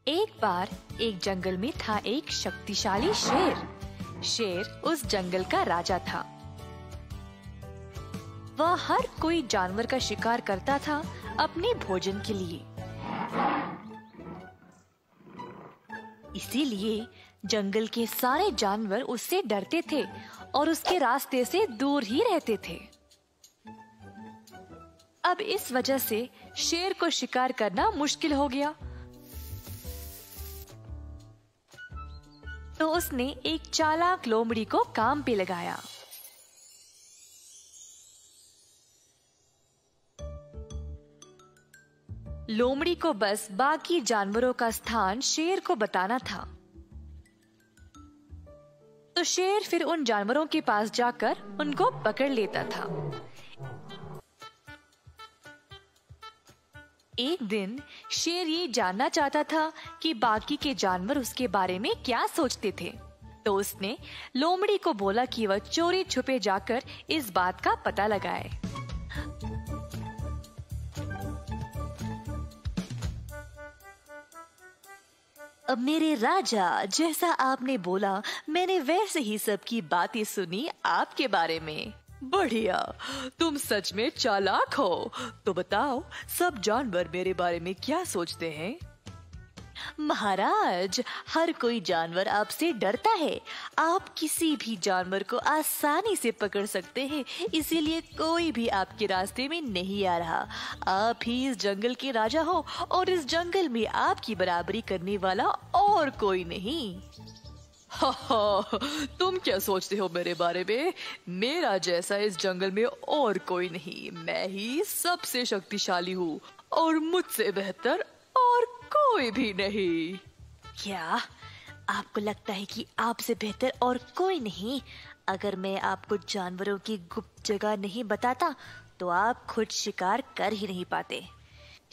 एक बार एक जंगल में था एक शक्तिशाली शेर। शेर उस जंगल का राजा था। वह हर कोई जानवर का शिकार करता था अपने भोजन के लिए। इसीलिए जंगल के सारे जानवर उससे डरते थे और उसके रास्ते से दूर ही रहते थे। अब इस वजह से शेर को शिकार करना मुश्किल हो गया। तो उसने एक चालाक लोमड़ी को काम पे लगाया। लोमड़ी को बस बाकी जानवरों का स्थान शेर को बताना था। तो शेर फिर उन जानवरों के पास जाकर उनको पकड़ लेता था। एक दिन शेर ये जानना चाहता था कि बाकी के जानवर उसके बारे में क्या सोचते थे। तो उसने लोमड़ी को बोला कि वह चोरी छुपे जाकर इस बात का पता लगाए। अब मेरे राजा, जैसा आपने बोला मैंने वैसे ही सबकी बातें सुनी आपके बारे में। बढ़िया, तुम सच में चालाक हो। तो बताओ सब जानवर मेरे बारे में क्या सोचते हैं? महाराज, हर कोई जानवर आपसे डरता है। आप किसी भी जानवर को आसानी से पकड़ सकते हैं, इसीलिए कोई भी आपके रास्ते में नहीं आ रहा। आप ही इस जंगल के राजा हो और इस जंगल में आपकी बराबरी करने वाला और कोई नहीं। तुम क्या सोचते हो मेरे बारे में? मेरा जैसा इस जंगल में और कोई नहीं। मैं ही सबसे शक्तिशाली हूँ और मुझसे बेहतर और कोई भी नहीं। क्या आपको लगता है कि आपसे बेहतर और कोई नहीं? अगर मैं आपको जानवरों की गुप्त जगह नहीं बताता तो आप खुद शिकार कर ही नहीं पाते।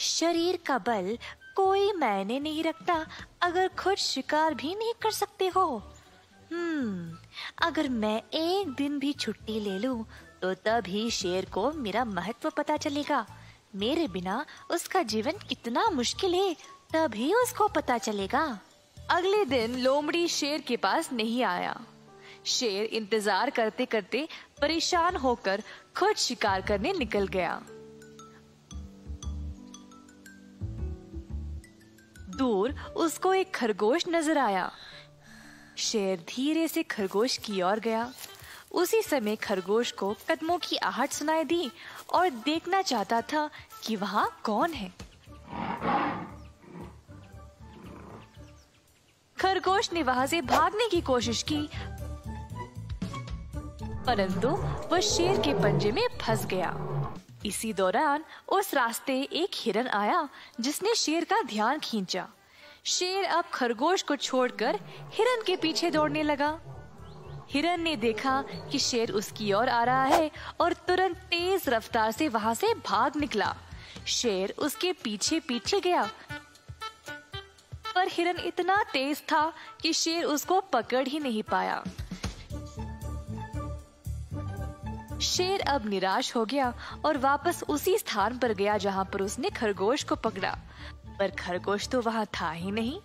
शरीर का बल कोई मायने नहीं रखता अगर खुद शिकार भी नहीं कर सकते हो। अगर मैं एक दिन भी छुट्टी ले लूं तो तभी शेर को मेरा महत्व पता चलेगा। मेरे बिना उसका जीवन कितना मुश्किल है तभी उसको पता चलेगा। अगले दिन लोमड़ी शेर के पास नहीं आया। शेर इंतजार करते करते परेशान होकर खुद शिकार करने निकल गया। दूर उसको एक खरगोश नजर आया। शेर धीरे से खरगोश की ओर गया। उसी समय खरगोश को कदमों की आहट सुनाई दी और देखना चाहता था कि वहां कौन है। खरगोश ने वहां से भागने की कोशिश की, परंतु वह शेर के पंजे में फंस गया। इसी दौरान उस रास्ते एक हिरन आया जिसने शेर का ध्यान खींचा। शेर अब खरगोश को छोड़कर हिरन के पीछे दौड़ने लगा। हिरन ने देखा कि शेर उसकी ओर आ रहा है और तुरंत तेज रफ्तार से वहां से भाग निकला। शेर उसके पीछे पीछे गया, पर हिरन इतना तेज था कि शेर उसको पकड़ ही नहीं पाया। शेर अब निराश हो गया और वापस उसी स्थान पर गया जहां पर उसने खरगोश को पकड़ा, पर खरगोश तो वहां था ही नहीं।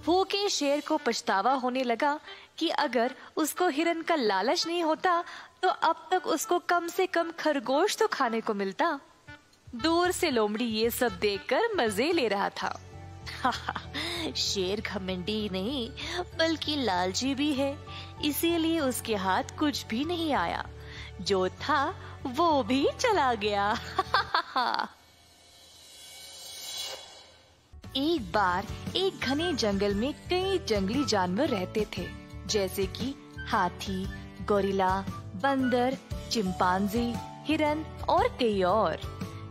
भूखे शेर को पछतावा होने लगा कि अगर उसको हिरन का लालच नहीं होता तो अब तक उसको कम से कम खरगोश तो खाने को मिलता। दूर से लोमड़ी ये सब देखकर मजे ले रहा था। शेर घमंडी नहीं बल्कि लालची भी है, इसीलिए उसके हाथ कुछ भी नहीं आया। जो था वो भी चला गया। एक बार एक घने जंगल में कई जंगली जानवर रहते थे, जैसे कि हाथी, गोरिल्ला, बंदर, चिंपांजी, हिरन और कई और।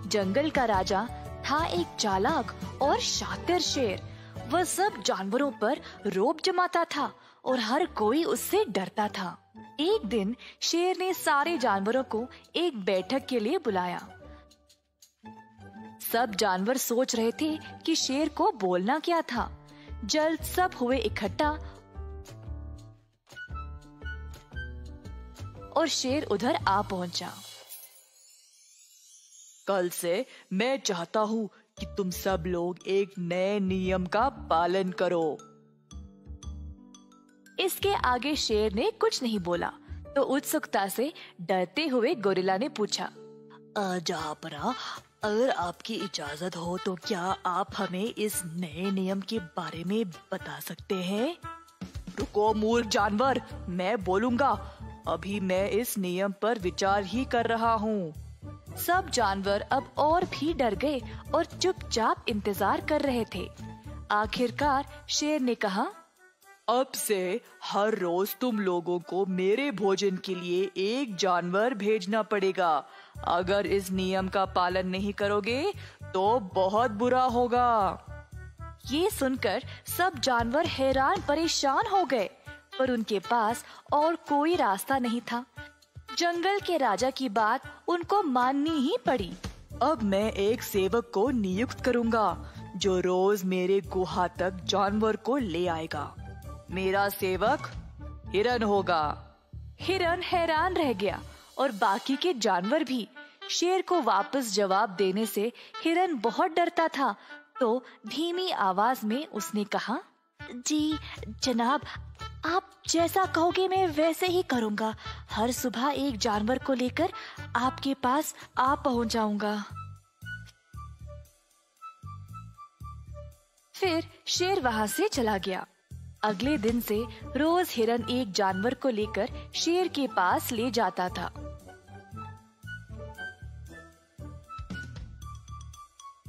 जंगल का राजा था एक चालाक और शातिर शेर। वह सब जानवरों पर रौब जमाता था और हर कोई उससे डरता था। एक दिन शेर ने सारे जानवरों को एक बैठक के लिए बुलाया। सब जानवर सोच रहे थे कि शेर को बोलना क्या था। जल्द सब हुए इकट्ठा और शेर उधर आ पहुंचा। कल से मैं चाहता हूँ कि तुम सब लोग एक नए नियम का पालन करो। इसके आगे शेर ने कुछ नहीं बोला तो उत्सुकता से डरते हुए गोरिल्ला ने पूछा, जहाँपना, अगर आपकी इजाजत हो तो क्या आप हमें इस नए नियम के बारे में बता सकते हैं? रुको मूर्ख जानवर, मैं बोलूंगा। अभी मैं इस नियम पर विचार ही कर रहा हूँ। सब जानवर अब और भी डर गए और चुपचाप इंतजार कर रहे थे। आखिरकार शेर ने कहा, अब से हर रोज तुम लोगों को मेरे भोजन के लिए एक जानवर भेजना पड़ेगा। अगर इस नियम का पालन नहीं करोगे तो बहुत बुरा होगा। ये सुनकर सब जानवर हैरान परेशान हो गए, पर उनके पास और कोई रास्ता नहीं था। जंगल के राजा की बात उनको माननी ही पड़ी। अब मैं एक सेवक को नियुक्त करूंगा जो रोज मेरे गुहा तक जानवर को ले आएगा। मेरा सेवक हिरन होगा। हिरन हैरान रह गया और बाकी के जानवर भी। शेर को वापस जवाब देने से हिरन बहुत डरता था, तो धीमी आवाज में उसने कहा, जी जनाब, आप जैसा कहोगे मैं वैसे ही करूँगा। हर सुबह एक जानवर को लेकर आपके पास आ पहुँच जाऊंगा। फिर शेर वहाँ से चला गया। अगले दिन से रोज हिरन एक जानवर को लेकर शेर के पास ले जाता था।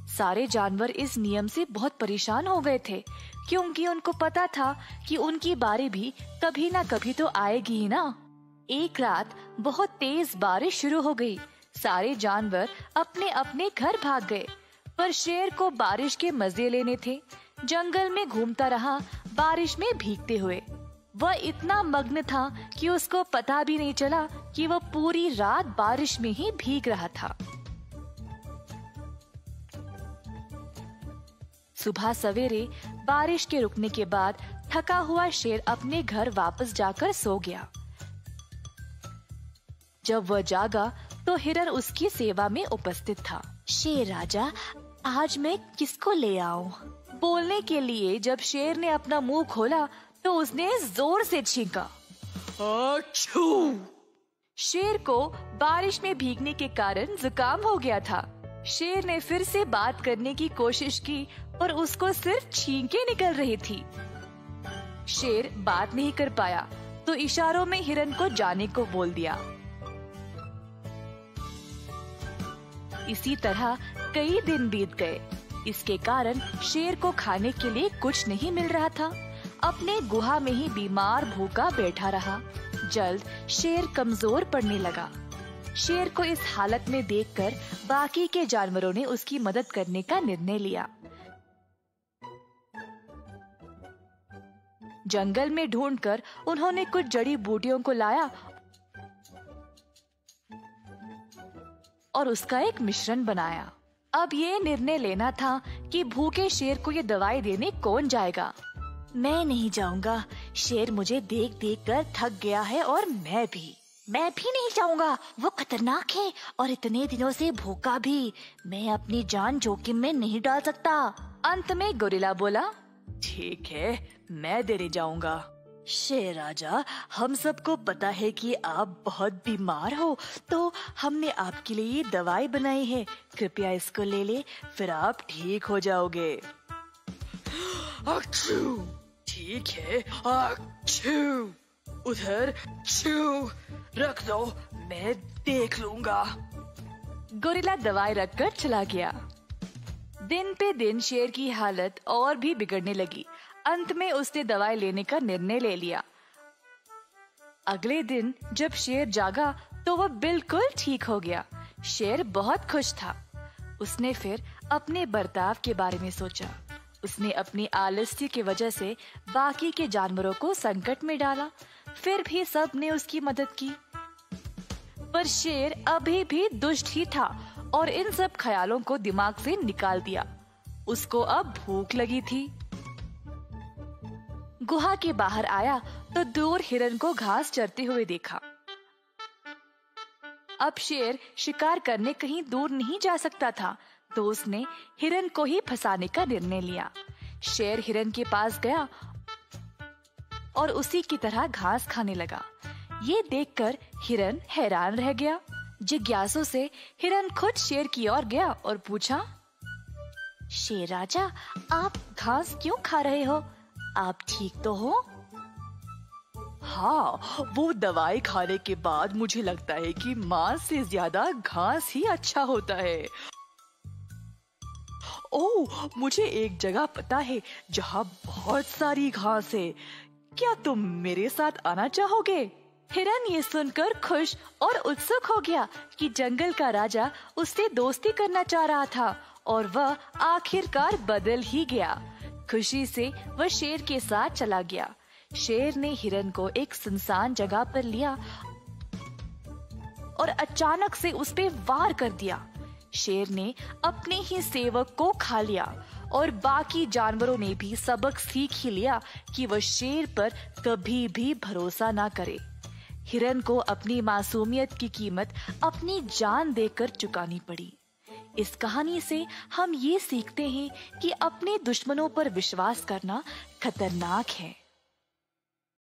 सारे जानवर इस नियम से बहुत परेशान हो गए थे, क्योंकि उनको पता था कि उनकी बारी भी कभी ना कभी तो आएगी ही ना। एक रात बहुत तेज बारिश शुरू हो गई। सारे जानवर अपने अपने घर भाग गए, पर शेर को बारिश के मजे लेने थे। जंगल में घूमता रहा, बारिश में भीगते हुए। वह इतना मग्न था कि उसको पता भी नहीं चला कि वह पूरी रात बारिश में ही भीग रहा था। सुबह सवेरे बारिश के रुकने के बाद थका हुआ शेर अपने घर वापस जाकर सो गया। जब वह जागा तो हिरन उसकी सेवा में उपस्थित था। शेर राजा, आज मैं किसको ले आऊं? बोलने के लिए जब शेर ने अपना मुंह खोला तो उसने जोर से छींका। achoo! शेर को बारिश में भीगने के कारण जुकाम हो गया था। शेर ने फिर से बात करने की कोशिश की, पर उसको सिर्फ छींकें निकल रही थी। शेर बात नहीं कर पाया तो इशारों में हिरन को जाने को बोल दिया। इसी तरह कई दिन बीत गए। इसके कारण शेर को खाने के लिए कुछ नहीं मिल रहा था। अपने गुहा में ही बीमार भूखा बैठा रहा। जल्द शेर कमजोर पड़ने लगा। शेर को इस हालत में देखकर बाकी के जानवरों ने उसकी मदद करने का निर्णय लिया। जंगल में ढूंढकर उन्होंने कुछ जड़ी बूटियों को लाया और उसका एक मिश्रण बनाया। अब ये निर्णय लेना था कि भूखे शेर को ये दवाई देने कौन जाएगा। मैं नहीं जाऊंगा। शेर मुझे देख देख कर थक गया है और मैं भी नहीं जाऊंगा। वो खतरनाक है और इतने दिनों से भूखा भी। मैं अपनी जान जोखिम में नहीं डाल सकता। अंत में गोरिल्ला बोला, ठीक है, मैं देने जाऊंगा। शेर राजा, हम सबको पता है कि आप बहुत बीमार हो, तो हमने आपके लिए ये दवाई बनाई है। कृपया इसको ले ले, फिर आप ठीक हो जाओगे। अच्छू, ठीक है। अच्छू, उधर छू, रख दो, मैं देख लूंगा। गोरिल्ला दवाई रखकर चला गया। दिन पे दिन शेर की हालत और भी बिगड़ने लगी। अंत में उसने दवाई लेने का निर्णय ले लिया। अगले दिन जब शेर जागा तो वह बिल्कुल ठीक हो गया। शेर बहुत खुश था। उसने फिर अपने बर्ताव के बारे में सोचा। उसने अपनी आलस्य की वजह से बाकी के जानवरों को संकट में डाला, फिर भी सब ने उसकी मदद की। पर शेर अभी भी दुष्ट ही था और इन सब ख्यालों को दिमाग से निकाल दिया। उसको अब भूख लगी थी। गुहा के बाहर आया तो दूर हिरन को घास चरते हुए देखा। अब शेर शिकार करने कहीं दूर नहीं जा सकता था, तो उसने हिरन को ही फंसाने का निर्णय लिया। शेर हिरन के पास गया और उसी की तरह घास खाने लगा। ये देखकर हिरन हैरान रह गया। जिज्ञासु से हिरन खुद शेर की ओर गया और पूछा, शेर राजा, आप घास क्यों खा रहे हो? आप ठीक तो हो? हाँ, वो दवाई खाने के बाद मुझे लगता है कि मांस से ज्यादा घास ही अच्छा होता है। ओह, मुझे एक जगह पता है जहाँ बहुत सारी घास है। क्या तुम मेरे साथ आना चाहोगे? हिरन ये सुनकर खुश और उत्सुक हो गया कि जंगल का राजा उससे दोस्ती करना चाह रहा था और वह आखिरकार बदल ही गया। खुशी से वह शेर के साथ चला गया। शेर ने हिरन को एक सुनसान जगह पर लिया और अचानक से उस पे वार कर दिया। शेर ने अपने ही सेवक को खा लिया और बाकी जानवरों ने भी सबक सीख ही लिया कि वह शेर पर कभी भी भरोसा ना करे। हिरन को अपनी मासूमियत की कीमत अपनी जान देकर चुकानी पड़ी। इस कहानी से हम ये सीखते हैं कि अपने दुश्मनों पर विश्वास करना खतरनाक है।